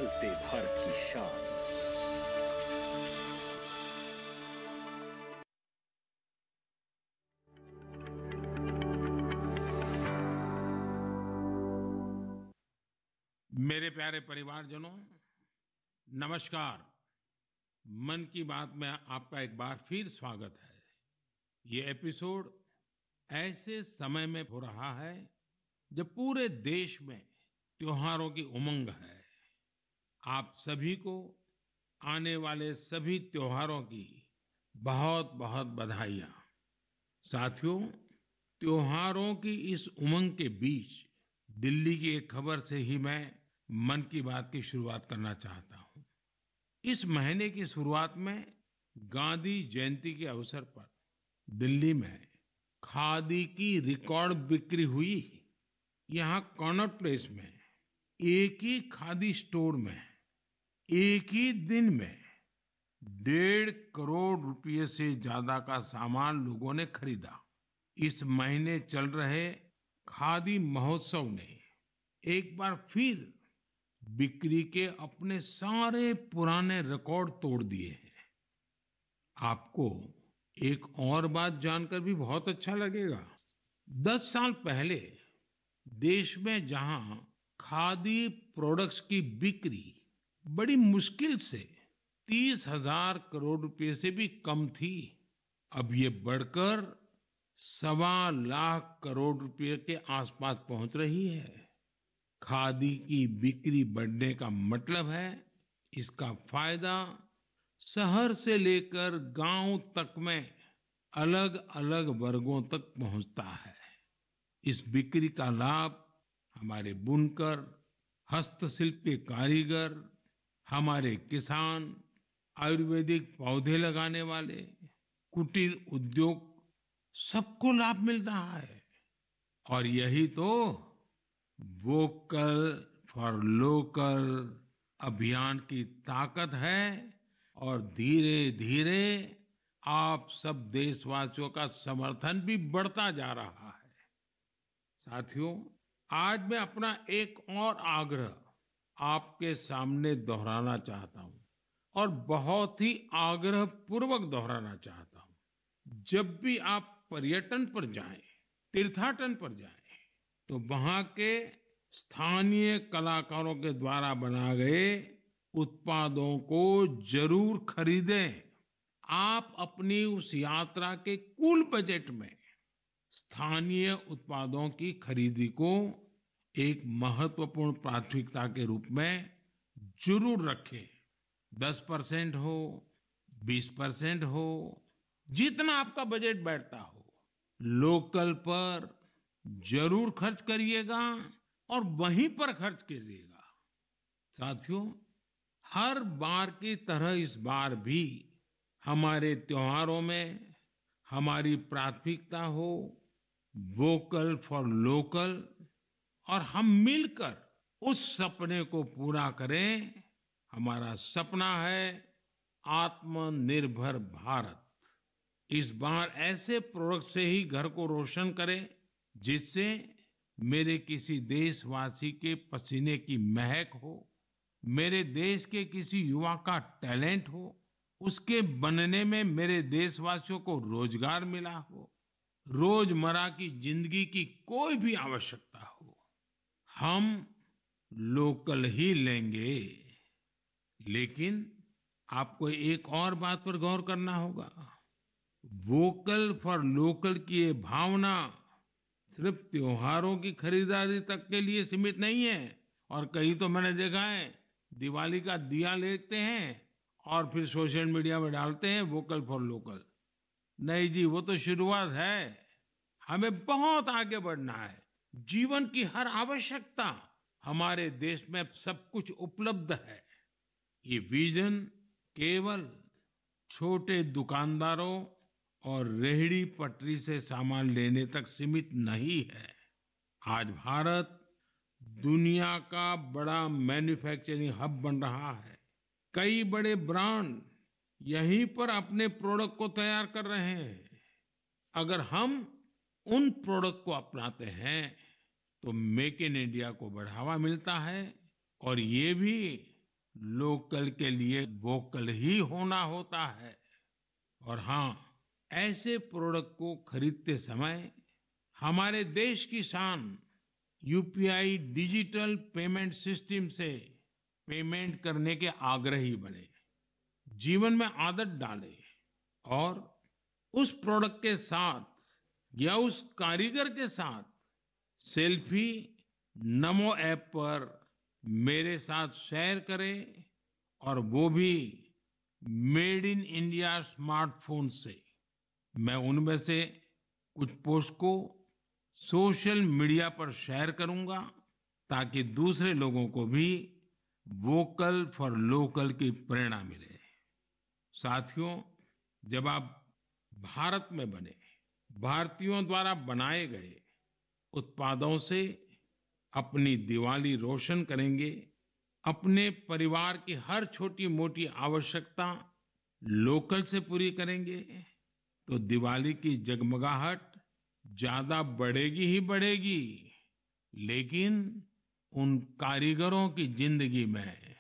बदलते भारत की शान। मेरे प्यारे परिवारजनों, नमस्कार। मन की बात में आपका एक बार फिर स्वागत है। ये एपिसोड ऐसे समय में हो रहा है जब पूरे देश में त्योहारों की उमंग है। आप सभी को आने वाले सभी त्योहारों की बहुत बहुत बधाइयाँ। साथियों, त्योहारों की इस उमंग के बीच दिल्ली की एक खबर से ही मैं मन की बात की शुरुआत करना चाहता हूँ। इस महीने की शुरुआत में गांधी जयंती के अवसर पर दिल्ली में खादी की रिकॉर्ड बिक्री हुई। यहाँ कॉनॉट प्लेस में एक ही खादी स्टोर में एक ही दिन में 1.5 करोड़ रुपये से ज्यादा का सामान लोगों ने खरीदा। इस महीने चल रहे खादी महोत्सव ने एक बार फिर बिक्री के अपने सारे पुराने रिकॉर्ड तोड़ दिए हैं। आपको एक और बात जानकर भी बहुत अच्छा लगेगा। 10 साल पहले देश में जहां खादी प्रोडक्ट्स की बिक्री बड़ी मुश्किल से 30,000 करोड़ रुपए से भी कम थी, अब ये बढ़कर 1.25 करोड़ रुपए के आसपास पहुंच रही है। खादी की बिक्री बढ़ने का मतलब है इसका फायदा शहर से लेकर गांव तक में अलग अलग वर्गों तक पहुंचता है। इस बिक्री का लाभ हमारे बुनकर, हस्तशिल्प के कारीगर, हमारे किसान, आयुर्वेदिक पौधे लगाने वाले, कुटीर उद्योग, सबको लाभ मिल रहा है। और यही तो वोकल फॉर लोकल अभियान की ताकत है। और धीरे धीरे आप सब देशवासियों का समर्थन भी बढ़ता जा रहा है। साथियों, आज मैं अपना एक और आग्रह आपके सामने दोहराना चाहता हूं और बहुत ही आग्रह पूर्वक दोहराना चाहता हूं। जब भी आप पर्यटन पर जाएं, तीर्थाटन पर जाएं, तो वहां के स्थानीय कलाकारों के द्वारा बनाए गए उत्पादों को जरूर खरीदें। आप अपनी उस यात्रा के कुल बजट में स्थानीय उत्पादों की खरीदी को एक महत्वपूर्ण प्राथमिकता के रूप में जरूर रखें। 10% हो, 20% हो, जितना आपका बजट बैठता हो, लोकल पर जरूर खर्च करिएगा और वहीं पर खर्च कीजिएगा। साथियों, हर बार की तरह इस बार भी हमारे त्योहारों में हमारी प्राथमिकता हो वोकल फॉर लोकल, और हम मिलकर उस सपने को पूरा करें। हमारा सपना है आत्मनिर्भर भारत। इस बार ऐसे प्रोडक्ट से ही घर को रोशन करें जिससे मेरे किसी देशवासी के पसीने की महक हो, मेरे देश के किसी युवा का टैलेंट हो, उसके बनने में मेरे देशवासियों को रोजगार मिला हो, रोजमर्रा की जिंदगी की कोई भी आवश्यकता हो, हम लोकल ही लेंगे। लेकिन आपको एक और बात पर गौर करना होगा। वोकल फॉर लोकल की ये भावना सिर्फ त्योहारों की खरीदारी तक के लिए सीमित नहीं है। और कहीं तो मैंने देखा है दिवाली का दिया लेते हैं और फिर सोशल मीडिया में डालते हैं वोकल फॉर लोकल। नहीं जी, वो तो शुरुआत है। हमें बहुत आगे बढ़ना है। जीवन की हर आवश्यकता हमारे देश में सब कुछ उपलब्ध है। ये विजन केवल छोटे दुकानदारों और रेहड़ी पटरी से सामान लेने तक सीमित नहीं है। आज भारत दुनिया का बड़ा मैन्युफैक्चरिंग हब बन रहा है। कई बड़े ब्रांड यहीं पर अपने प्रोडक्ट को तैयार कर रहे हैं। अगर हम उन प्रोडक्ट को अपनाते हैं तो मेक इन इंडिया को बढ़ावा मिलता है और ये भी लोकल के लिए वोकल ही होना होता है। और हाँ, ऐसे प्रोडक्ट को खरीदते समय हमारे देश की शान यूपीआई डिजिटल पेमेंट सिस्टम से पेमेंट करने के आग्रही बने, जीवन में आदत डालें और उस प्रोडक्ट के साथ या उस कारीगर के साथ सेल्फी नमो ऐप पर मेरे साथ शेयर करें, और वो भी मेड इन इंडिया स्मार्टफोन से। मैं उनमें से कुछ पोस्ट को सोशल मीडिया पर शेयर करूंगा ताकि दूसरे लोगों को भी वोकल फॉर लोकल की प्रेरणा मिले। साथियों, जब आप भारत में बने, भारतीयों द्वारा बनाए गए उत्पादों से अपनी दिवाली रोशन करेंगे, अपने परिवार की हर छोटी मोटी आवश्यकता लोकल से पूरी करेंगे, तो दिवाली की जगमगाहट ज्यादा बढ़ेगी ही बढ़ेगी, लेकिन उन कारीगरों की जिंदगी में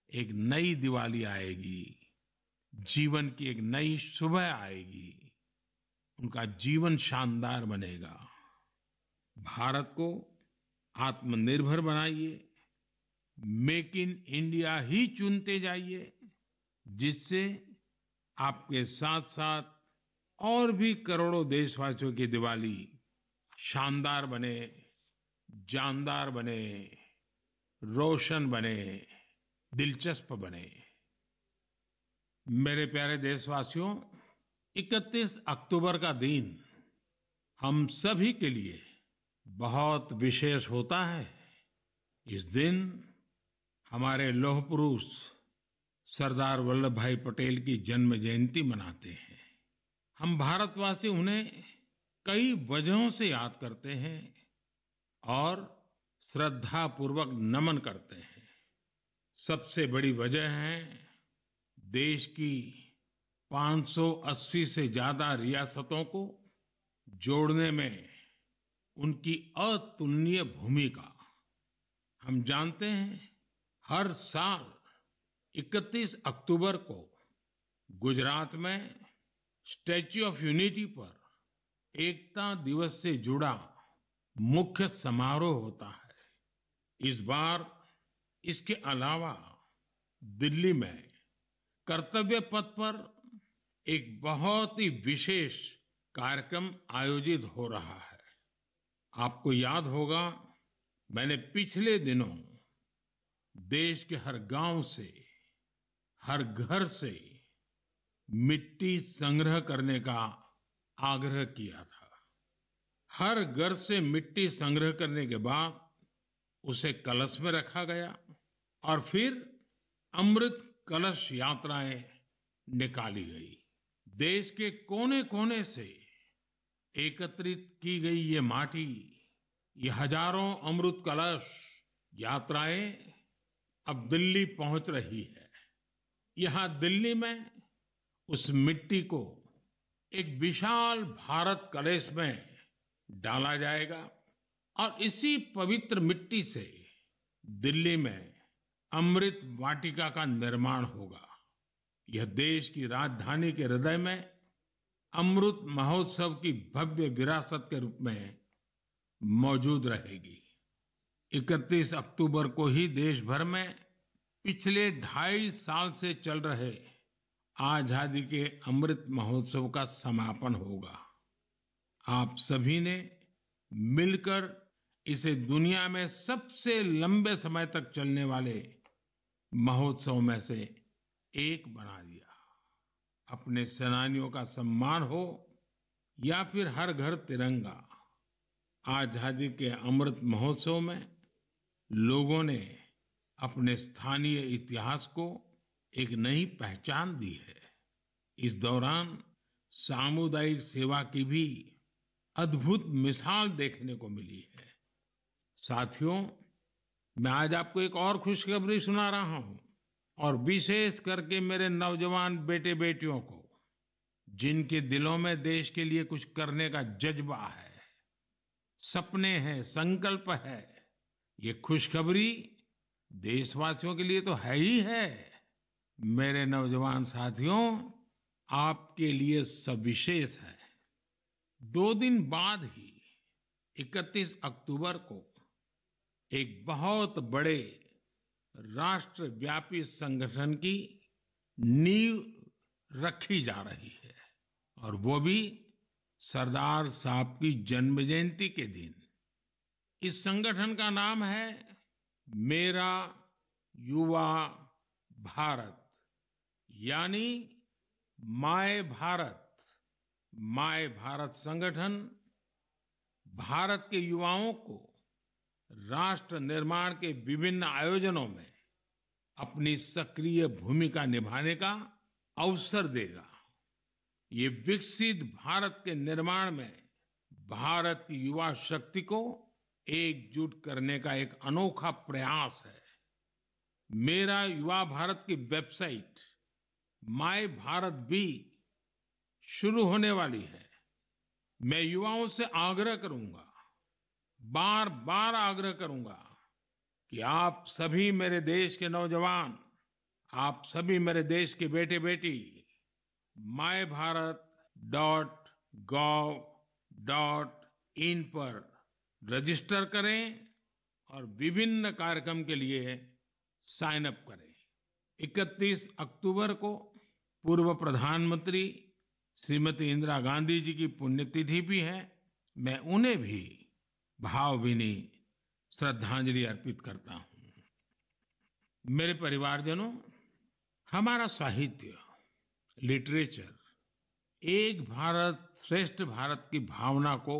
एक नई दिवाली आएगी, जीवन की एक नई सुबह आएगी, उनका जीवन शानदार बनेगा। भारत को आत्मनिर्भर बनाइए, मेक इन इंडिया ही चुनते जाइए, जिससे आपके साथ साथ और भी करोड़ों देशवासियों की दिवाली शानदार बने, जानदार बने, रोशन बने, दिलचस्प बने। मेरे प्यारे देशवासियों, 31 अक्टूबर का दिन हम सभी के लिए बहुत विशेष होता है। इस दिन हमारे लौह पुरुष सरदार वल्लभ भाई पटेल की जन्म जयंती मनाते हैं। हम भारतवासी उन्हें कई वजहों से याद करते हैं और श्रद्धा पूर्वक नमन करते हैं। सबसे बड़ी वजह है देश की 580 से ज्यादा रियासतों को जोड़ने में उनकी अतुलनीय भूमिका। हम जानते हैं, हर साल 31 अक्टूबर को गुजरात में स्टैच्यू ऑफ यूनिटी पर एकता दिवस से जुड़ा मुख्य समारोह होता है। इस बार इसके अलावा दिल्ली में कर्तव्य पथ पर एक बहुत ही विशेष कार्यक्रम आयोजित हो रहा है। आपको याद होगा, मैंने पिछले दिनों देश के हर गांव से, हर घर से मिट्टी संग्रह करने का आग्रह किया था। हर घर से मिट्टी संग्रह करने के बाद उसे कलश में रखा गया और फिर अमृत कलश यात्राएं निकाली गई। देश के कोने कोने से एकत्रित की गई ये माटी, ये हजारों अमृत कलश यात्राएं अब दिल्ली पहुंच रही है। यहां दिल्ली में उस मिट्टी को एक विशाल भारत कलश में डाला जाएगा और इसी पवित्र मिट्टी से दिल्ली में अमृत वाटिका का निर्माण होगा। यह देश की राजधानी के हृदय में अमृत महोत्सव की भव्य विरासत के रूप में मौजूद रहेगी। 31 अक्टूबर को ही देश भर में पिछले 2.5 साल से चल रहे आजादी के अमृत महोत्सव का समापन होगा। आप सभी ने मिलकर इसे दुनिया में सबसे लंबे समय तक चलने वाले महोत्सव में से एक बना दिया। अपने सेनानियों का सम्मान हो या फिर हर घर तिरंगा, आजादी के अमृत महोत्सव में लोगों ने अपने स्थानीय इतिहास को एक नई पहचान दी है। इस दौरान सामुदायिक सेवा की भी अद्भुत मिसाल देखने को मिली है। साथियों, मैं आज आपको एक और खुशखबरी सुना रहा हूं, और विशेष करके मेरे नौजवान बेटे बेटियों को, जिनके दिलों में देश के लिए कुछ करने का जज्बा है, सपने हैं, संकल्प है। ये खुशखबरी देशवासियों के लिए तो है ही है। मेरे नौजवान साथियों, आपके लिए सविशेष है। 2 दिन बाद ही 31 अक्टूबर को एक बहुत बड़े राष्ट्रव्यापी संगठन की नींव रखी जा रही है, और वो भी सरदार साहब की जन्म जयंती के दिन। इस संगठन का नाम है मेरा युवा भारत, यानी माय भारत। माय भारत संगठन भारत के युवाओं को राष्ट्र निर्माण के विभिन्न आयोजनों में अपनी सक्रिय भूमिका निभाने का अवसर देगा। ये विकसित भारत के निर्माण में भारत की युवा शक्ति को एकजुट करने का एक अनोखा प्रयास है। मेरा युवा भारत की वेबसाइट माय भारत भी शुरू होने वाली है। मैं युवाओं से आग्रह करूंगा, बार बार आग्रह करूंगा कि आप सभी मेरे देश के नौजवान, आप सभी मेरे देश के बेटे बेटी mybharat.gov.in पर रजिस्टर करें और विभिन्न कार्यक्रम के लिए साइन अप करें। 31 अक्टूबर को पूर्व प्रधानमंत्री श्रीमती इंदिरा गांधी जी की पुण्यतिथि भी है। मैं उन्हें भी भावभीनी श्रद्धांजलि अर्पित करता हूं। मेरे परिवारजनों, हमारा साहित्य, लिटरेचर एक भारत श्रेष्ठ भारत की भावना को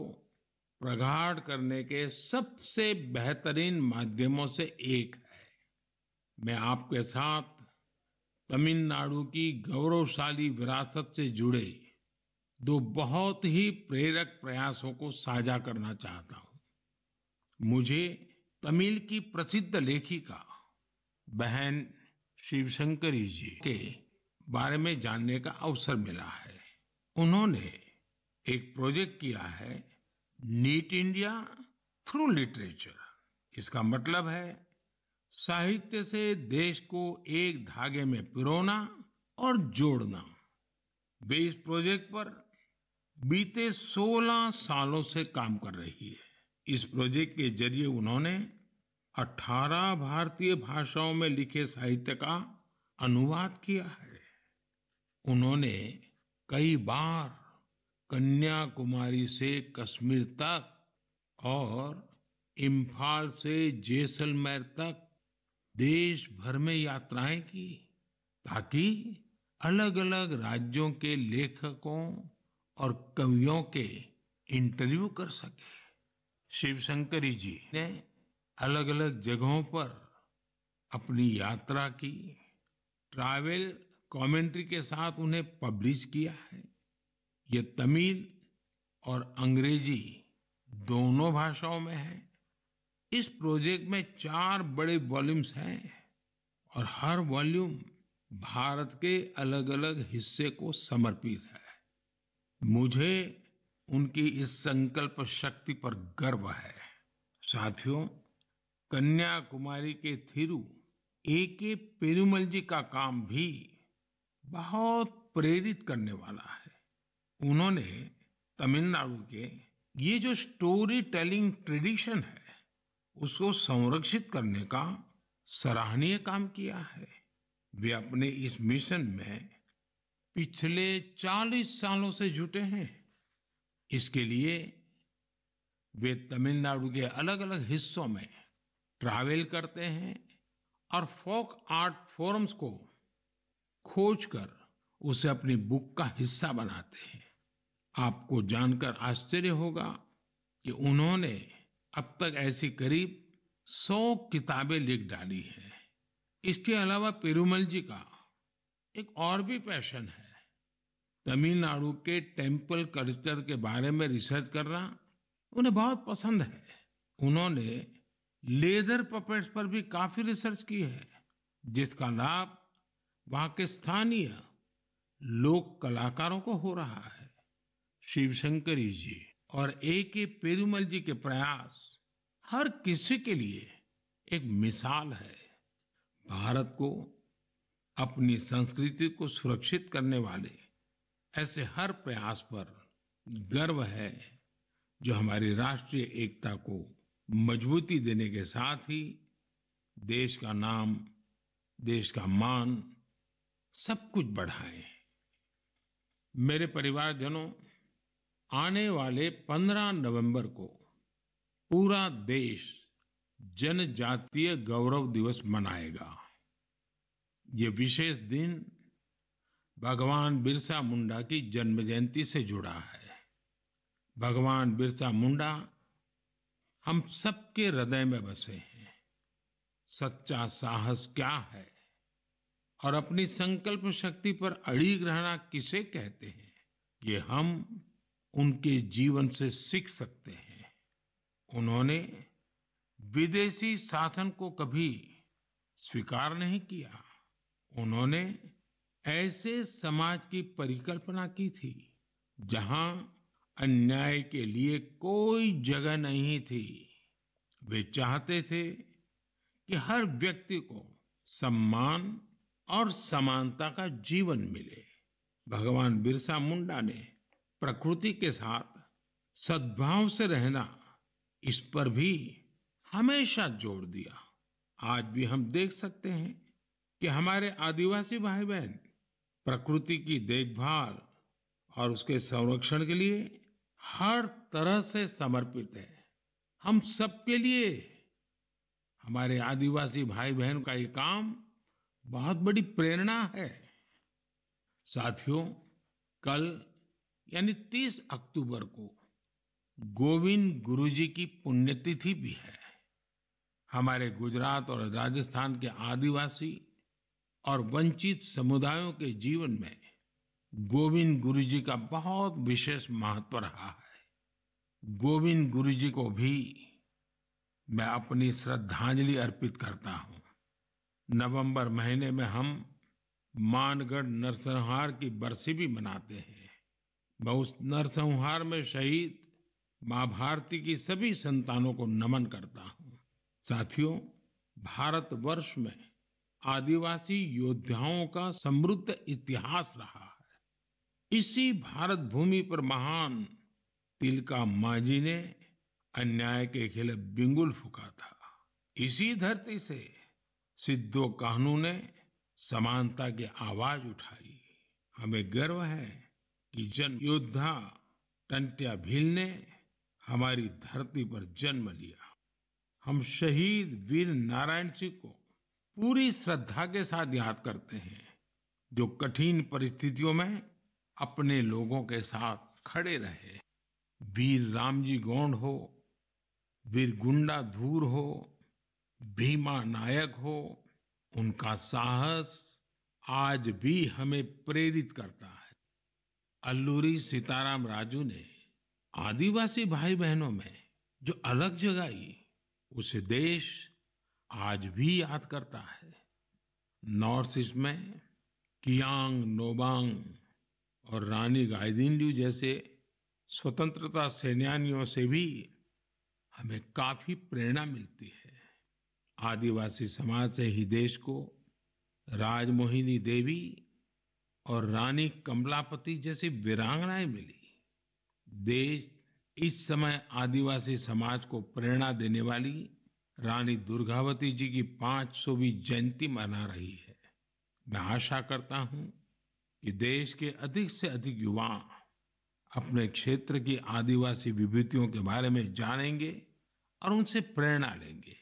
प्रगाढ़ करने के सबसे बेहतरीन माध्यमों से एक है। मैं आपके साथ तमिलनाडु की गौरवशाली विरासत से जुड़े 2 बहुत ही प्रेरक प्रयासों को साझा करना चाहता हूं। मुझे तमिल की प्रसिद्ध लेखिका बहन शिवशंकरी जी के बारे में जानने का अवसर मिला है। उन्होंने एक प्रोजेक्ट किया है, नीट इंडिया थ्रू लिटरेचर। इसका मतलब है साहित्य से देश को एक धागे में पिरोना और जोड़ना। वे इस प्रोजेक्ट पर बीते 16 सालों से काम कर रही है। इस प्रोजेक्ट के जरिए उन्होंने 18 भारतीय भाषाओं में लिखे साहित्य का अनुवाद किया है। उन्होंने कई बार कन्याकुमारी से कश्मीर तक और इम्फाल से जैसलमेर तक देश भर में यात्राएं की, ताकि अलग अलग राज्यों के लेखकों और कवियों के इंटरव्यू कर सके। शिवशंकरी जी ने अलग अलग जगहों पर अपनी यात्रा की, ट्रैवल कमेंट्री के साथ उन्हें पब्लिश किया है। ये तमिल और अंग्रेजी दोनों भाषाओं में है। इस प्रोजेक्ट में 4 बड़े वॉल्यूम्स हैं और हर वॉल्यूम भारत के अलग अलग हिस्से को समर्पित है। मुझे उनकी इस संकल्प शक्ति पर गर्व है। साथियों, कन्याकुमारी के थिरु A.K. पेरुमल जी का काम भी बहुत प्रेरित करने वाला है। उन्होंने तमिलनाडु के ये जो स्टोरी टेलिंग ट्रेडिशन है, उसको संरक्षित करने का सराहनीय काम किया है। वे अपने इस मिशन में पिछले 40 सालों से जुटे हैं। इसके लिए वे तमिलनाडु के अलग अलग हिस्सों में ट्रैवल करते हैं और फोक आर्ट फोरम्स को खोजकर उसे अपनी बुक का हिस्सा बनाते हैं। आपको जानकर आश्चर्य होगा कि उन्होंने अब तक ऐसी करीब 100 किताबें लिख डाली हैं। इसके अलावा पेरुमल जी का एक और भी पैशन है। तमिलनाडु के टेम्पल कल्चर के बारे में रिसर्च करना उन्हें बहुत पसंद है। उन्होंने लेदर पपेट्स पर भी काफी रिसर्च की है, जिसका लाभ वहां के स्थानीय लोक कलाकारों को हो रहा है। शिवशंकरी जी और A.K. पेरुमल जी के प्रयास हर किसी के लिए एक मिसाल है। भारत को अपनी संस्कृति को सुरक्षित करने वाले ऐसे हर प्रयास पर गर्व है जो हमारी राष्ट्रीय एकता को मजबूती देने के साथ ही देश का नाम, देश का मान सब कुछ बढ़ाए। मेरे परिवारजनों, आने वाले 15 नवंबर को पूरा देश जनजातीय गौरव दिवस मनाएगा। ये विशेष दिन भगवान बिरसा मुंडा की जन्म जयंती से जुड़ा है। भगवान बिरसा मुंडा हम सबके हृदय में बसे हैं। सच्चा साहस क्या है और अपनी संकल्प शक्ति पर अड़िग रहना किसे कहते हैं, ये हम उनके जीवन से सीख सकते हैं। उन्होंने विदेशी शासन को कभी स्वीकार नहीं किया। उन्होंने ऐसे समाज की परिकल्पना की थी जहां अन्याय के लिए कोई जगह नहीं थी। वे चाहते थे कि हर व्यक्ति को सम्मान और समानता का जीवन मिले। भगवान बिरसा मुंडा ने प्रकृति के साथ सद्भाव से रहना, इस पर भी हमेशा जोर दिया। आज भी हम देख सकते हैं कि हमारे आदिवासी भाई बहन प्रकृति की देखभाल और उसके संरक्षण के लिए हर तरह से समर्पित है। हम सबके लिए हमारे आदिवासी भाई बहन का ये काम बहुत बड़ी प्रेरणा है। साथियों, कल यानी 30 अक्टूबर को गोविंद गुरु जी की पुण्यतिथि भी है। हमारे गुजरात और राजस्थान के आदिवासी और वंचित समुदायों के जीवन में गोविंद गुरु जी का बहुत विशेष महत्व रहा है। गोविंद गुरु जी को भी मैं अपनी श्रद्धांजलि अर्पित करता हूँ। नवंबर महीने में हम मानगढ़ नरसंहार की बरसी भी मनाते हैं। मैं उस नरसंहार में शहीद मां भारती की सभी संतानों को नमन करता हूँ। साथियों, भारतवर्ष में आदिवासी योद्धाओं का समृद्ध इतिहास रहा है। इसी भारत भूमि पर महान तिलका मांझी ने अन्याय के खिलाफ बिंगुल फूंका था। इसी धरती से सिद्धो कान्हू ने समानता की आवाज उठाई। हमें गर्व है कि जन योद्धा टंट्या भील ने हमारी धरती पर जन्म लिया। हम शहीद वीर नारायण सिंह को पूरी श्रद्धा के साथ याद करते हैं, जो कठिन परिस्थितियों में अपने लोगों के साथ खड़े रहे। वीर रामजी गोंड हो, वीर गुंडा धूर हो, भीमा नायक हो, उनका साहस आज भी हमें प्रेरित करता है। अल्लूरी सीताराम राजू ने आदिवासी भाई बहनों में जो अलग जगाई, उसे देश आज भी याद करता है। नॉर्थ ईस्ट में कियांग नोबांग और रानी गाइदिन्ल्यू जैसे स्वतंत्रता सेनानियों से भी हमें काफी प्रेरणा मिलती है। आदिवासी समाज से ही देश को राजमोहिनी देवी और रानी कमलापति जैसी वीरांगनाएं मिली। देश इस समय आदिवासी समाज को प्रेरणा देने वाली रानी दुर्गावती जी की 500वीं जयंती मना रही है। मैं आशा करता हूं कि देश के अधिक से अधिक युवा अपने क्षेत्र की आदिवासी विभूतियों के बारे में जानेंगे और उनसे प्रेरणा लेंगे।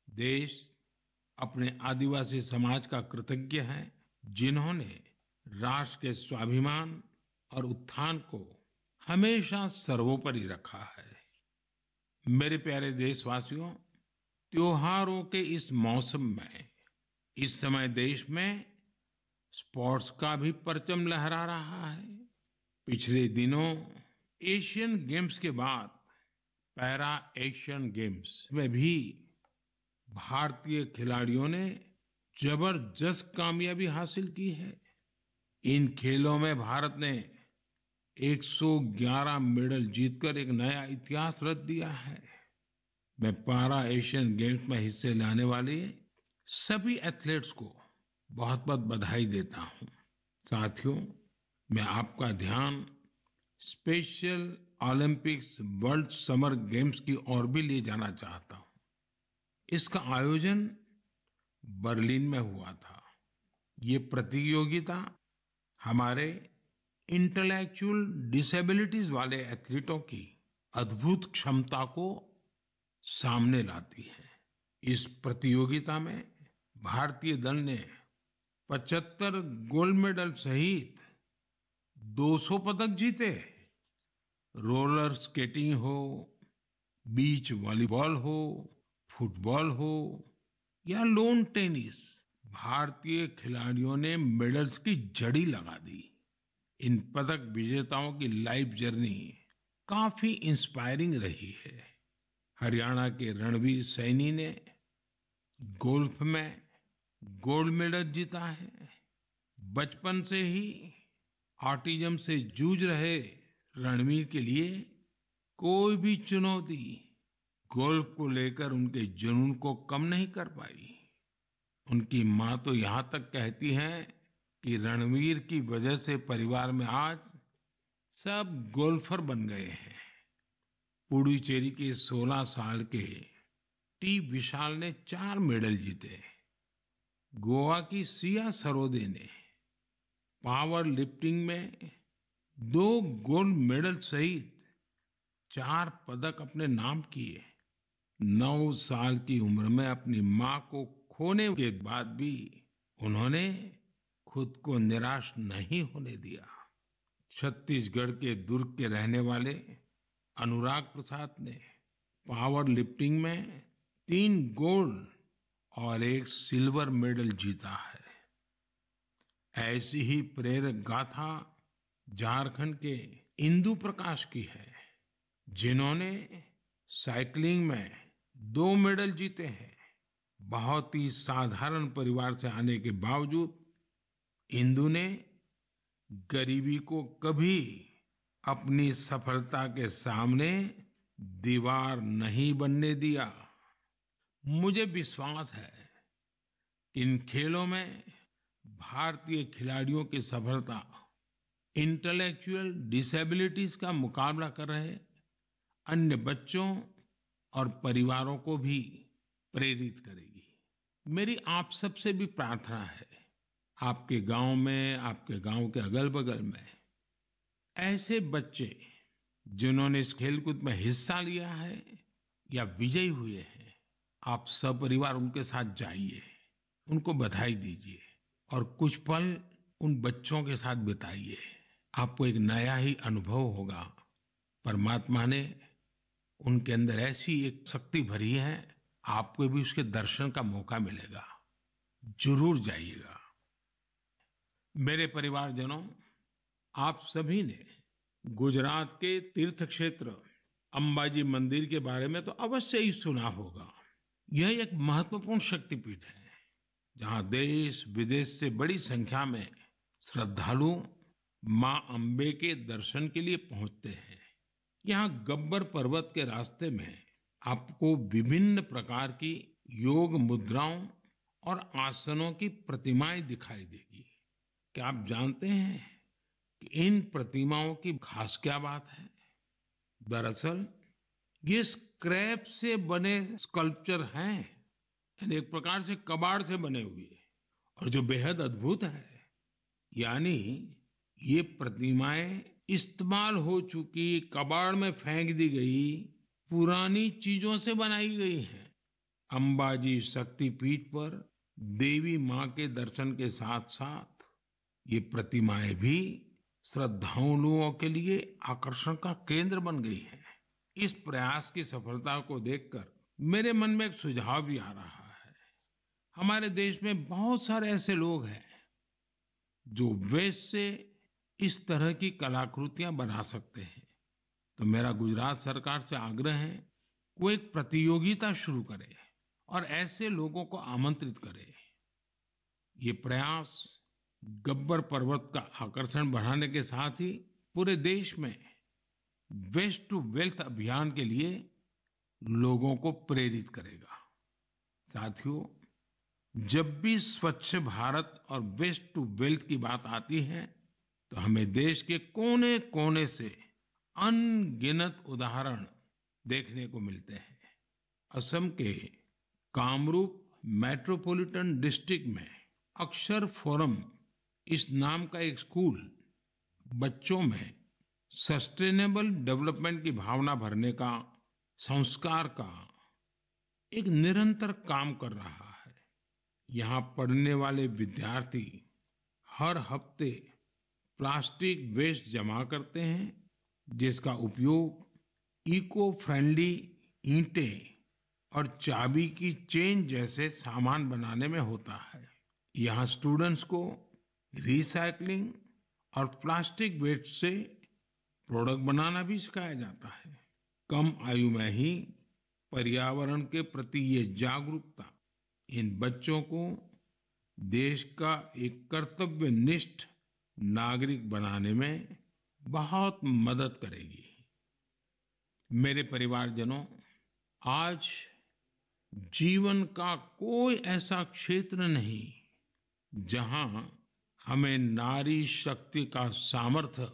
देश अपने आदिवासी समाज का कृतज्ञ है, जिन्होंने राष्ट्र के स्वाभिमान और उत्थान को हमेशा सर्वोपरि रखा है। मेरे प्यारे देशवासियों, त्योहारों के इस मौसम में इस समय देश में स्पोर्ट्स का भी परचम लहरा रहा है। पिछले दिनों एशियन गेम्स के बाद पैरा एशियन गेम्स में भी भारतीय खिलाड़ियों ने जबरदस्त कामयाबी हासिल की है। इन खेलों में भारत ने 111 मेडल जीतकर एक नया इतिहास रच दिया है। मैं पैरा एशियन गेम्स में हिस्से लेने वाले सभी एथलीट्स को बहुत बहुत बधाई देता हूं। साथियों, मैं आपका ध्यान special Olympics world summer games की ओर भी ले जाना चाहता हूं। इसका आयोजन बर्लिन में हुआ था। ये प्रतियोगिता हमारे इंटेलेक्चुअल डिसेबिलिटीज वाले एथलीटों की अद्भुत क्षमता को सामने लाती है। इस प्रतियोगिता में भारतीय दल ने 75 गोल्ड मेडल सहित 200 पदक जीते। रोलर स्केटिंग हो, बीच वॉलीबॉल हो, फुटबॉल हो या लॉन टेनिस, भारतीय खिलाड़ियों ने मेडल्स की झड़ी लगा दी। इन पदक विजेताओं की लाइफ जर्नी काफी इंस्पायरिंग रही है। हरियाणा के रणवीर सैनी ने गोल्फ में गोल्ड मेडल जीता है। बचपन से ही ऑटिज्म से जूझ रहे रणवीर के लिए कोई भी चुनौती गोल्फ को लेकर उनके जुनून को कम नहीं कर पाई। उनकी माँ तो यहां तक कहती हैं कि रणवीर की वजह से परिवार में आज सब गोल्फर बन गए हैं। पुडुचेरी के 16 साल के टी विशाल ने 4 मेडल जीते। गोवा की सिया सरोदे ने पावर लिफ्टिंग में 2 गोल्ड मेडल सहित 4 पदक अपने नाम किए। 9 साल की उम्र में अपनी मां को खोने के बाद भी उन्होंने खुद को निराश नहीं होने दिया। छत्तीसगढ़ के दुर्ग के रहने वाले अनुराग प्रसाद ने पावर लिफ्टिंग में 3 गोल्ड और 1 सिल्वर मेडल जीता है। ऐसी ही प्रेरक गाथा झारखंड के इंदु प्रकाश की है, जिन्होंने साइकिलिंग में 2 मेडल जीते हैं। बहुत ही साधारण परिवार से आने के बावजूद इंदु ने गरीबी को कभी अपनी सफलता के सामने दीवार नहीं बनने दिया। मुझे विश्वास है कि इन खेलों में भारतीय खिलाड़ियों की सफलता इंटेलेक्चुअल डिसेबिलिटीज का मुकाबला कर रहे अन्य बच्चों और परिवारों को भी प्रेरित करेगी। मेरी आप सबसे भी प्रार्थना है, आपके गांव में, आपके गांव के अगल बगल में ऐसे बच्चे जिन्होंने इस खेलकूद में हिस्सा लिया है या विजयी हुए हैं, आप सपरिवार उनके साथ जाइए, उनको बधाई दीजिए और कुछ पल उन बच्चों के साथ बिताइए। आपको एक नया ही अनुभव होगा। परमात्मा ने उनके अंदर ऐसी एक शक्ति भरी है, आपको भी उसके दर्शन का मौका मिलेगा। जरूर जाइएगा। मेरे परिवारजनों, आप सभी ने गुजरात के तीर्थ क्षेत्र अंबाजी मंदिर के बारे में तो अवश्य ही सुना होगा। यह एक महत्वपूर्ण शक्तिपीठ है, जहां देश विदेश से बड़ी संख्या में श्रद्धालु मां अंबे के दर्शन के लिए पहुंचते हैं। यहाँ गब्बर पर्वत के रास्ते में आपको विभिन्न प्रकार की योग मुद्राओं और आसनों की प्रतिमाएं दिखाई देगी। क्या आप जानते हैं कि इन प्रतिमाओं की खास क्या बात है? दरअसल ये स्क्रैप से बने स्कल्पचर हैं, यानी एक प्रकार से कबाड़ से बने हुए, और जो बेहद अद्भुत है, यानी ये प्रतिमाएं इस्तेमाल हो चुकी कबाड़ में फेंक दी गई पुरानी चीजों से बनाई गई हैं। अंबाजी शक्तिपीठ पर देवी मां के दर्शन के साथ साथ ये प्रतिमाएं भी श्रद्धालुओं के लिए आकर्षण का केंद्र बन गई है। इस प्रयास की सफलता को देखकर मेरे मन में एक सुझाव भी आ रहा है। हमारे देश में बहुत सारे ऐसे लोग हैं जो वेस्ट से इस तरह की कलाकृतियां बना सकते हैं। तो मेरा गुजरात सरकार से आग्रह है, वो एक प्रतियोगिता शुरू करे और ऐसे लोगों को आमंत्रित करे। ये प्रयास गब्बर पर्वत का आकर्षण बढ़ाने के साथ ही पूरे देश में वेस्ट टू वेल्थ अभियान के लिए लोगों को प्रेरित करेगा। साथियों, जब भी स्वच्छ भारत और वेस्ट टू वेल्थ की बात आती है तो हमें देश के कोने कोने से अनगिनत उदाहरण देखने को मिलते हैं। असम के कामरूप मेट्रोपॉलिटन डिस्ट्रिक्ट में अक्षर फोरम इस नाम का एक स्कूल बच्चों में सस्टेनेबल डेवलपमेंट की भावना भरने का, संस्कार का एक निरंतर काम कर रहा है। यहाँ पढ़ने वाले विद्यार्थी हर हफ्ते प्लास्टिक वेस्ट जमा करते हैं, जिसका उपयोग इको फ्रेंडली ईंटें और चाबी की चेन जैसे सामान बनाने में होता है। यहाँ स्टूडेंट्स को रिसाइकलिंग और प्लास्टिक वेस्ट से प्रोडक्ट बनाना भी सिखाया जाता है। कम आयु में ही पर्यावरण के प्रति ये जागरूकता इन बच्चों को देश का एक कर्तव्यनिष्ठ नागरिक बनाने में बहुत मदद करेगी। मेरे परिवारजनों, आज जीवन का कोई ऐसा क्षेत्र नहीं जहां हमें नारी शक्ति का सामर्थ्य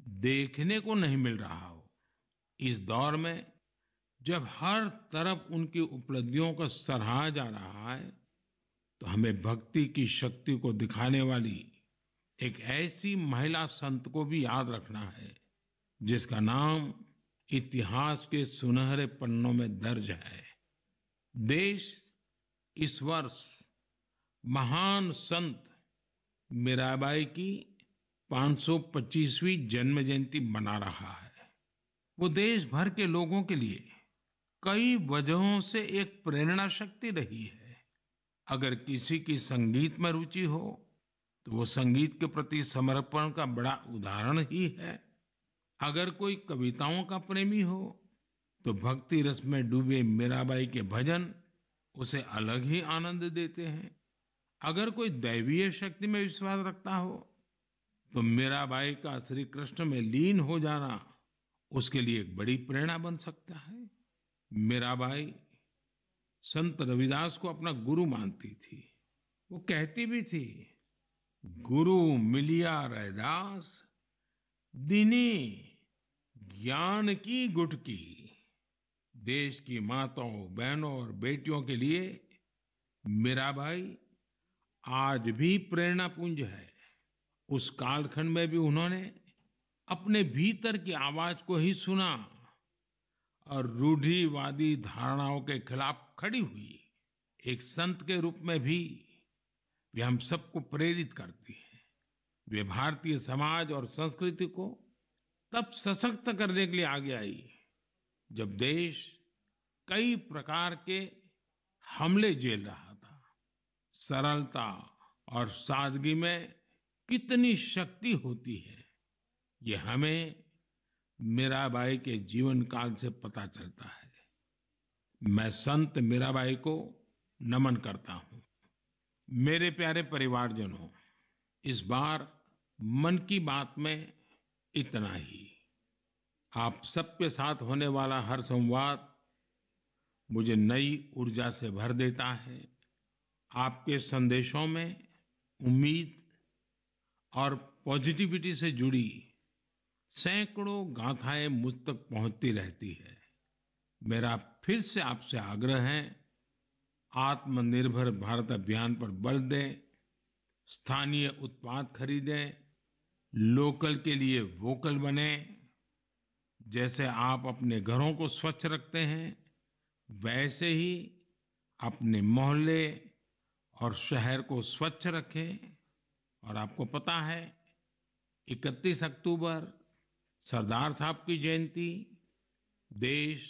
देखने को नहीं मिल रहा हो। इस दौर में जब हर तरफ उनकी उपलब्धियों को सराहा जा रहा है तो हमें भक्ति की शक्ति को दिखाने वाली एक ऐसी महिला संत को भी याद रखना है जिसका नाम इतिहास के सुनहरे पन्नों में दर्ज है। देश इस वर्ष महान संत मीराबाई की 525वीं जन्म जयंती मना रहा है। वो देश भर के लोगों के लिए कई वजहों से एक प्रेरणा शक्ति रही है। अगर किसी की संगीत में रुचि हो तो वो संगीत के प्रति समर्पण का बड़ा उदाहरण ही है। अगर कोई कविताओं का प्रेमी हो तो भक्ति रस में डूबे मीराबाई के भजन उसे अलग ही आनंद देते हैं। अगर कोई दैवीय शक्ति में विश्वास रखता हो तो मीराबाई का श्री कृष्ण में लीन हो जाना उसके लिए एक बड़ी प्रेरणा बन सकता है। मीराबाई संत रविदास को अपना गुरु मानती थी। वो कहती भी थी, गुरु मिलिया रैदास दीनी ज्ञान की गुटकी। देश की माताओं, बहनों और बेटियों के लिए मीराबाई आज भी प्रेरणा पुंज है। उस कालखंड में भी उन्होंने अपने भीतर की आवाज को ही सुना और रूढ़िवादी धारणाओं के खिलाफ खड़ी हुई। एक संत के रूप में भी वे हम सबको प्रेरित करती है। वे भारतीय समाज और संस्कृति को तब सशक्त करने के लिए आगे आई जब देश कई प्रकार के हमले झेल रहा था। सरलता और सादगी में कितनी शक्ति होती है, ये हमें मीराबाई के जीवन काल से पता चलता है। मैं संत मीराबाई को नमन करता हूं। मेरे प्यारे परिवारजनों, इस बार मन की बात में इतना ही। आप सबके साथ होने वाला हर संवाद मुझे नई ऊर्जा से भर देता है। आपके संदेशों में उम्मीद और पॉजिटिविटी से जुड़ी सैकड़ों गाथाएं मुझ तक पहुंचती रहती है। मेरा फिर से आपसे आग्रह है, आत्मनिर्भर भारत अभियान पर बल दें, स्थानीय उत्पाद खरीदें, लोकल के लिए वोकल बने। जैसे आप अपने घरों को स्वच्छ रखते हैं, वैसे ही अपने मोहल्ले और शहर को स्वच्छ रखें। और आपको पता है, 31 अक्टूबर सरदार साहब की जयंती देश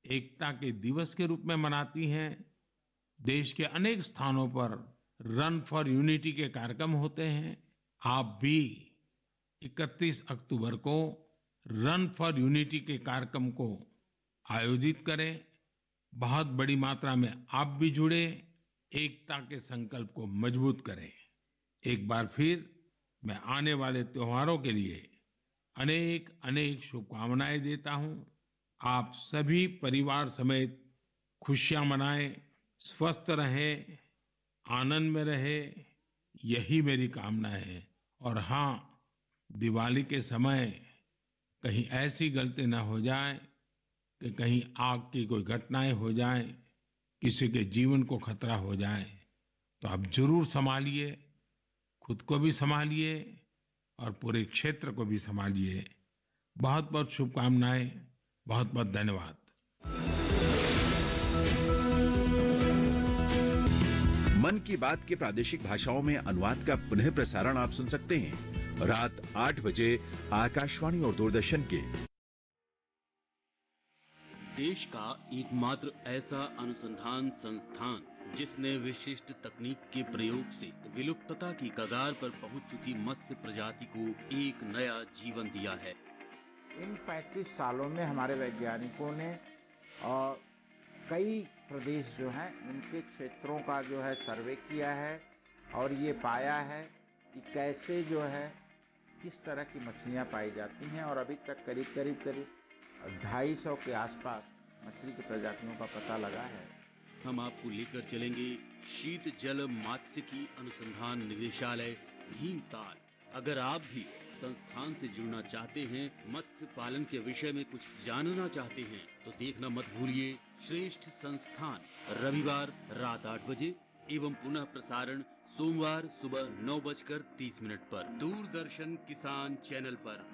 एकता के दिवस के रूप में मनाती है। देश के अनेक स्थानों पर रन फॉर यूनिटी के कार्यक्रम होते हैं। आप भी 31 अक्टूबर को रन फॉर यूनिटी के कार्यक्रम को आयोजित करें। बहुत बड़ी मात्रा में आप भी जुड़े, एकता के संकल्प को मजबूत करें। एक बार फिर मैं आने वाले त्योहारों के लिए अनेक अनेक शुभकामनाएं देता हूं। आप सभी परिवार समेत खुशियां मनाएं, स्वस्थ रहें, आनंद में रहे, यही मेरी कामना है। और हाँ, दिवाली के समय कहीं ऐसी गलती ना हो जाए कि कहीं आग की कोई घटनाएं हो जाए, किसी के जीवन को खतरा हो जाए। तो आप जरूर संभालिए, खुद को भी संभालिए और पूरे क्षेत्र को भी संभालिए। बहुत बहुत शुभकामनाएं, बहुत बहुत धन्यवाद। मन की बात के प्रादेशिक भाषाओं में अनुवाद का पुनः प्रसारण आप सुन सकते हैं रात 8 बजे आकाशवाणी और दूरदर्शन के। देश का एकमात्र ऐसा अनुसंधान संस्थान जिसने विशिष्ट तकनीक के प्रयोग से विलुप्तता की कगार पर पहुंच चुकी मत्स्य प्रजाति को एक नया जीवन दिया है। इन 35 सालों में हमारे वैज्ञानिकों ने और कई प्रदेश जो हैं उनके क्षेत्रों का जो है सर्वे किया है और ये पाया है कि कैसे जो है किस तरह की मछलियाँ पाई जाती हैं और अभी तक करीब 250 के आसपास मछली की प्रजातियों का पता लगा है। हम आपको लेकर चलेंगे शीत जल मात्स्यिकी अनुसंधान निदेशालय भीमताल। अगर आप भी संस्थान से जुड़ना चाहते हैं, मत्स्य पालन के विषय में कुछ जानना चाहते हैं, तो देखना मत भूलिए श्रेष्ठ संस्थान, रविवार रात 8 बजे एवं पुनः प्रसारण सोमवार सुबह 9:30 पर दूरदर्शन किसान चैनल पर।